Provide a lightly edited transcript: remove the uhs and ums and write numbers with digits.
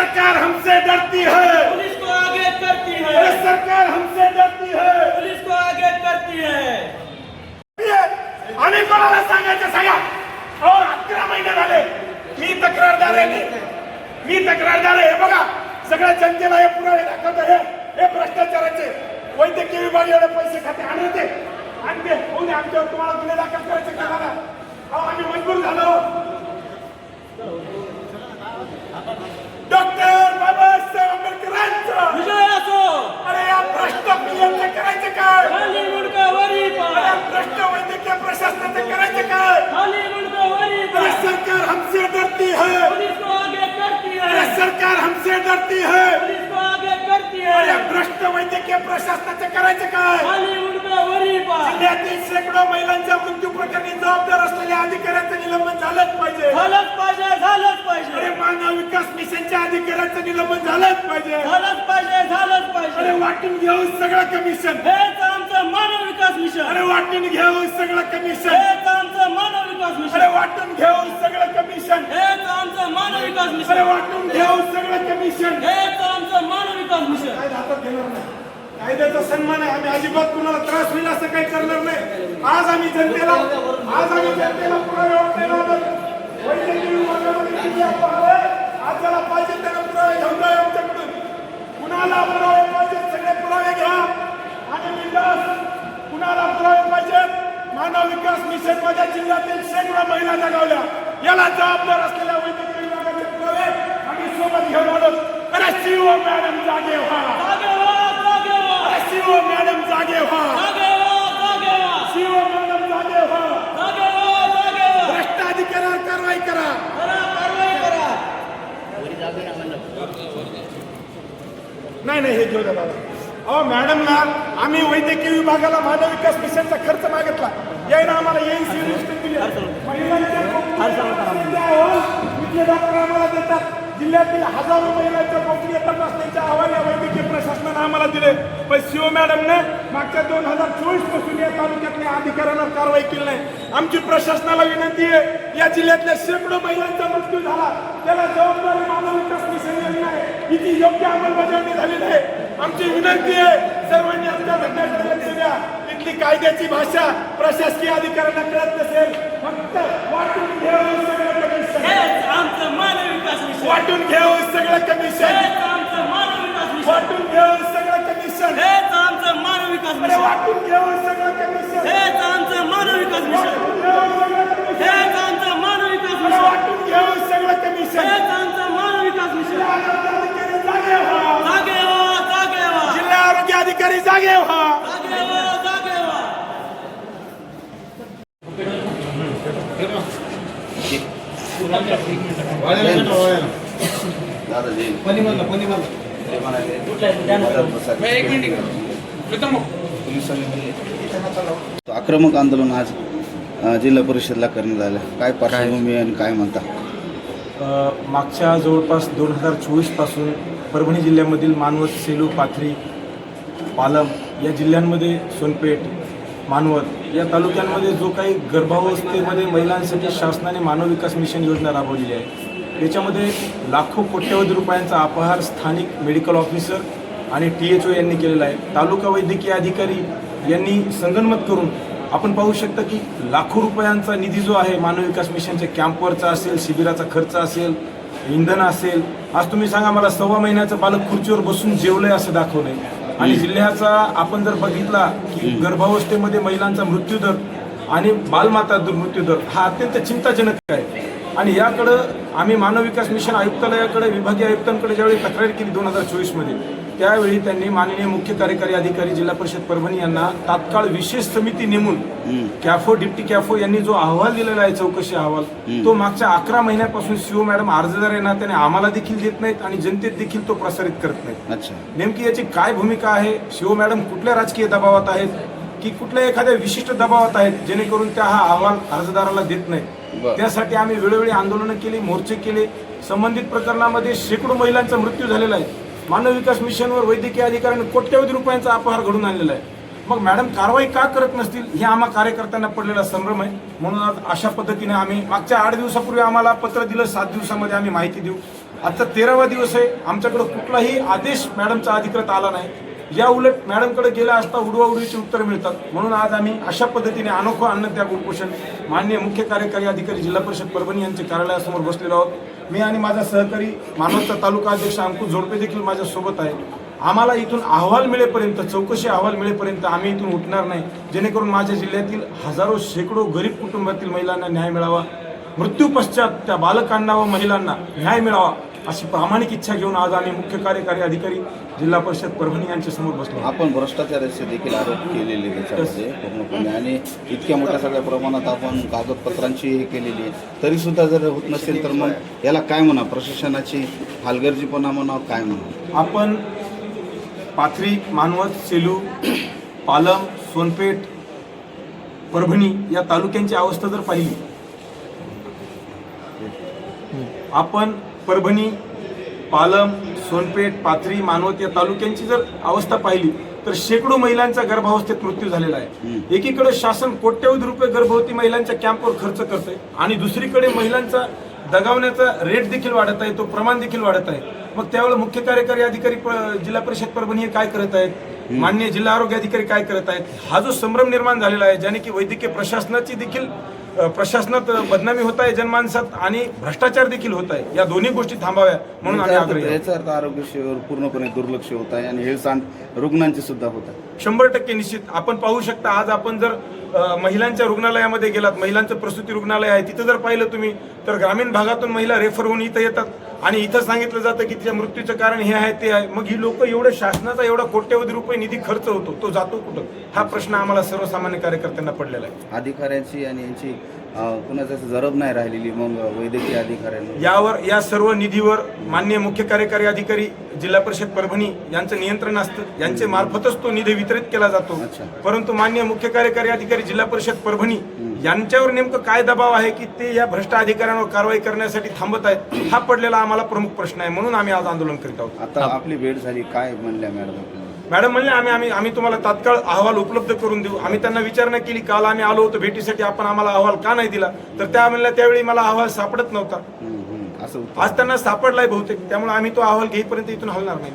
सरकार हमसे डरती है, पुलिस को आगे करती है, अरे सरकार हमसे डरती है। पुलिस को आगे करती है। आणि कोणाला सांगायचं सांगा. अहो 11 महिने झाले मी तक्रारदार आहे. मी तक्रारदार आहे. हे बघा सगळ्या जनतेला हे पुरावे दाखवत आहे. हे भ्रष्टाचाराचे वैद्यकीय विभाग एवढे पैसे खाते आणते आणि ते कोणी आमच्यावर तुम्हाला गुन्हे दाखल करायचे का दादा? अहो आम्ही मजबूर झालो. डॉक्टर बाबासाहेब आंबेडकरांचं विजय असो. अरे या भ्रष्ट पीएमचं करायचं काय? खाली मुंडका वरी अरे पाय, या भ्रष्ट वैद्यकीय प्रशासनाचं करायचं काय? खाली मुंडका वरी अरे पाय, सरकार हमसे डरती है, पुलिस को आगे करती अरे है, सरकार हमसे डरती है. पुलिस को आगे करती अरे है, भ्रष्ट वैद्यकीय प्रशासनाचं करायचं काय? खाली मुंडका वरी पाय. जिल्ह्यातील शेकडो महिलांच्या मृत्यू प्रकरणी जबाबदार असलेल्या अधिकाऱ्यांचं निलंबन झालंच पाहिजे. झालंच पाहिजे, झालंच पाहिजे, अरे मानव विकास मिशनच्या अधिकाऱ्यांचं निलंबन झालंच पाहिजे. झालंच पाहिजे, झालंच अरे पाहिजे. वाटून घेऊन सगळं कमिशन, हेच आमचं मानव विकास मिशन, अरे वाटून घेऊन सगळं कमिशन, हेच आमचं मानव विकास अरे मिशन, वाटून घेऊन सगळं कमिशन, हेच आमचं मानव विकास अरे मिशन, वाटून घेऊन सगळं कमिशन. हेच आमचं मानव विकास मिशन. काय हातात घेणार नाही. कायद्याचा सन्मान आहे. आम्ही अजिबात कुणाला त्रास होईल असं काही करणार नाही. आज आम्ही जनतेला पुरावे वाटलेला आहोत. वैद्यकीय विभागामध्ये किती अपवाद आहे. आज ज्याला पाहिजे त्याला पुरावे घेऊन जाऊ आमच्याकडून. कुणाला पुरावे पाहिजे सगळे पुरावे घ्या आणि बिनधास्त कुणाला पुरावे पाहिजेत. मानव विकास मिशन मध्ये जिल्ह्यातील शेकडो महिला जगावल्या. याला जबाबदार असलेल्या वैद्यकीय विभागाचे पुरावे आम्ही सोबत घेऊन आलो. अरे सीओ मॅडम जागे व्हा. जागे व्हा, जागे व्हा, अरे सीओ मॅडम जागे व्हा. जागे व्हा, जागे व्हा, सीओ मॅडम जागे व्हा. जागे व्हा, जागे व्हा. भ्रष्ट अधिकाऱ्यावर कारवाई करा. करा, कारवाई करा. नाही नाही हे घेऊ द्या दादा. अहो मॅडमला आम्ही वैद्यकीय विभागाला मानव विकास मिशनचा खर्च मागितला. यायला आम्हाला एनसी दिली. महिलांच्या इथले डॉक्टर आम्हाला देतात. जिल्ह्यातील हजारो महिलांच्या कोकणी तपासणीचे अहवाल या वैद्यकीय प्रशासनाने आम्हाला दिले. पण सीओ मॅडमने मागच्या 2024 पासून या तालुक्यातल्या अधिकाऱ्यांवर कारवाई केली नाही. आमची प्रशासनाला विनंती आहे या जिल्ह्यातल्या शेकडो महिलांचा मृत्यू झाला त्याला जबाबदारी मानव विकास मिशन यांनी आहे. हिची योग्य अंमलबजावणी झाली नाही. आमची विनंती आहे सर्वांनी आमच्या घटनेकडे लक्ष द्या. इथली कायद्याची भाषा प्रशासकीय अधिकाऱ्यांना कळत नसेल. फक्त वाटून घेऊन सगळं कमिशन, हेच आमचं मानव विकास मिशन, वाटून घेऊन सगळं कमिशन, हेच आमचं मानव विकास मिशन, वाटून घेऊन सगळं कमिशन, हेच आमचं मानव विकास अरे मिशन, वाटून घेऊन सगळं कमिशन, हेच आमचं मानव विकास मिशन, वाटून घेऊन सगळं कमिशन, हेच आमचं मानव विकास अरे मिशन, वाटून घेऊन सगळं कमिशन. हेच आमचं मानव विकास मिशन. अधिकारी जागे व्हा. जागे व्हा, जागे व्हा, जिल्हा आरोग्य अधिकारी जागे व्हा. जागे व्हा, जागे व्हा. आक्रमक आंदोलन आज जिल्हा परिषदला करण्यात आलं. काय पार्श्वभूमी आणि काय म्हणता? मागच्या जवळपास 2024 पासून परभणी जिल्ह्यामधील मानवत, सेलू, पाथरी, पालम या जिल्ह्यांमध्ये सोनपेठ, मानवत या तालुक्यांमध्ये जो काही गर्भावस्थेमध्ये महिलांसाठी शासनाने मानव विकास मिशन योजना राबवलेली आहे त्याच्यामध्ये लाखो कोट्यवधी रुपयांचा अपहार स्थानिक मेडिकल ऑफिसर आणि THO यांनी केलेला आहे. तालुका वैद्यकीय अधिकारी यांनी संगनमत करून आपण पाहू शकता की लाखो रुपयांचा निधी जो आहे मानव विकास मिशनच्या कॅम्पवरचा असेल, शिबिराचा खर्च असेल, इंधन असेल. आज तुम्ही सांगा मला 1.25 महिन्याचं बालक खुर्चीवर बसून जेवलंय असं दाखवलंय. आणि जिल्ह्याचा आपण जर बघितला की गर्भावस्थेमध्ये महिलांचा मृत्यूदर आणि बालमाता मृत्यूदर हा अत्यंत चिंताजनक आहे. आणि याकडं आम्ही मानव विकास मिशन आयुक्तालयाकडे, विभागीय आयुक्तांकडे ज्यावेळी तक्रार केली 2024 मध्ये त्यावेळी त्यांनी माननीय मुख्य कार्यकारी अधिकारी जिल्हा परिषद परभणी यांना तात्काळ विशेष समिती नेमून कॅफो, डिप्टी कॅफो यांनी जो अहवाल दिलेला आहे चौकशी अहवाल तो मागच्या 11 महिन्यापासून सीओ मॅडम अर्जदार आहे ना त्याने आम्हाला देखील देत नाहीत आणि जनतेत देखील तो प्रसारित करत नाहीत. नेमकी याची काय भूमिका आहे? सीओ मॅडम कुठल्या राजकीय दबावात आहेत की कुठल्या एखाद्या विशिष्ट दबावात आहेत जेणेकरून त्या हा अहवाल अर्जदाराला देत नाही? त्यासाठी आम्ही वेळोवेळी आंदोलनं केली, मोर्चे केले. संबंधित प्रकरणामध्ये शेकडो महिलांचा मृत्यू झालेला आहे. मानव विकास मिशनवर वैद्यकीय अधिकाऱ्यांनी कोट्यवधी रुपयांचा अपहार घडून आणलेला आहे. मग मॅडम कारवाई का करत नसतील हे आम्हा कार्यकर्त्यांना पडलेला संभ्रम आहे. म्हणून आज अशा पद्धतीने आम्ही मागच्या 8 दिवसापूर्वी आम्हाला पत्र दिलं, 7 दिवसामध्ये आम्ही माहिती देऊ आजचा 13वा दिवस आहे, आमच्याकडे कुठलाही आदेश मॅडमचा अधिकृत आला नाही. या उलट मॅडमकडे गेला असता उडवाउडवीची उत्तरं मिळतात. म्हणून आज आम्ही अशा पद्धतीने अनोखं अन्नत्याग उपोषण माननीय मुख्य कार्यकारी अधिकारी जिल्हा परिषद परभणी यांच्या कार्यालयासमोर बसलेलो आहोत. मी आणि माझा सहकारी मानवतचा तालुका अध्यक्ष अंकुश जोडपे देखील माझ्यासोबत आहे. आम्हाला इथून अहवाल मिळेपर्यंत, चौकशी अहवाल मिळेपर्यंत आम्ही इथून उठणार नाही, जेणेकरून माझ्या जिल्ह्यातील हजारो शेकडो गरीब कुटुंबातील महिलांना न्याय मिळावा, मृत्यू पश्चात त्या बालकांना व महिलांना न्याय मिळावा अशी प्रामाणिक इच्छा घेऊन आज आम्ही मुख्य कार्यकारी अधिकारी जिल्हा परिषद परभणी यांच्या समोर बसलो. आपण भ्रष्टाचाराचे देखील आरोप केलेले त्याच्यामध्ये पूर्णपणे, आणि इतक्या मोठ्या सगळ्या प्रमाणात आपण कागदपत्रांची हे केलेली आहे, तरी सुद्धा जर होत नसेल तर मग याला काय म्हणा, प्रशासनाची हलगर्जीपणा म्हणा, काय म्हणा? आपण पाथरी, मानवत, सेलू, पालम, सोनपेठ, परभणी या तालुक्यांची अवस्था जर पाहिली, आपण परभणी, पालम, सोनपेठ, पाथरी, मानवत या तालुक्यांची जर अवस्था पाहिली तर शेकडो महिलांचा गर्भावस्थेत मृत्यू झालेला आहे. एकीकडे शासन कोट्यवधी रुपये गर्भवती महिलांच्या कॅम्पवर खर्च करतंय आणि दुसरीकडे महिलांचा दगावण्याचा रेट देखील वाढत आहे, तो प्रमाण देखील वाढत आहे. मग त्यावेळेला मुख्य कार्यकारी अधिकारी जिल्हा परिषद परभणी हे काय करत आहेत, माननीय जिल्हा आरोग्य अधिकारी काय करत आहेत, हा जो संभ्रम निर्माण झालेला आहे, ज्याने की वैद्यकीय प्रशासनाची देखील प्रशासनात बदनामी होत आहे जनमानसात आणि भ्रष्टाचार देखील होत आहे. या दोन्ही गोष्टी थांबाव्या म्हणून आम्ही आग्रही आहोत. याचा अर्थ आरोग्य सेवेवर पूर्णपणे दुर्लक्ष होत आहे आणि हेळसांड रुग्णांची सुद्धा होत आहे. 100% निश्चित. आपण पाहू शकता, आज आपण जर महिलांच्या रुग्णालयामध्ये गेलात, महिलांचं प्रसूती रुग्णालय आहे, तिथं जर पाहिलं तुम्ही तर ग्रामीण भागातून महिला रेफर होऊन इथं येतात आणि इथं सांगितलं जातं की तिच्या मृत्यूचं कारण हे आहे ते आहे. मग ही लोक एवढं शासनाचा एवढा कोट्यवधी रुपये निधी खर्च होतो, तो जातो कुठं? हा प्रश्न आम्हाला सर्वसामान्य कार्यकर्त्यांना पडलेला आहे. अधिकाऱ्यांची आणि यांची कुणाचं जरब नाही राहिलेली मग वैद्यकीय अधिकाऱ्यांना यावर, या सर्व निधीवर माननीय मुख्य कार्यकारी अधिकारी जिल्हा परिषद परभणी यांचं नियंत्रण असतं, यांचे मार्फतच तो निधी वितरित केला जातो. परंतु माननीय मुख्य कार्यकारी अधिकारी जिल्हा परिषद परभणी यांच्यावर नेमकं काय दबाव आहे की ते या भ्रष्ट अधिकाऱ्यांवर कारवाई करण्यासाठी थांबत आहेत, हा पडलेला आम्हाला प्रमुख प्रश्न आहे. म्हणून आम्ही आज आंदोलन करीत आहोत. आता आपली भेट झाली, काय म्हणल्या मॅडम? मॅडम म्हणले आम्ही तुम्हाला तात्काळ अहवाल उपलब्ध करून देऊ. आम्ही त्यांना विचारणा केली, काल आम्ही आलो होतो भेटीसाठी, आपण आम्हाला अहवाल का नाही दिला? तर त्या म्हणल्या त्यावेळी मला अहवाल सापडत नव्हता. असं आज त्यांना सापडलाय बहुतेक, त्यामुळे आम्ही तो अहवाल घेईपर्यंत इथून हलणार नाही.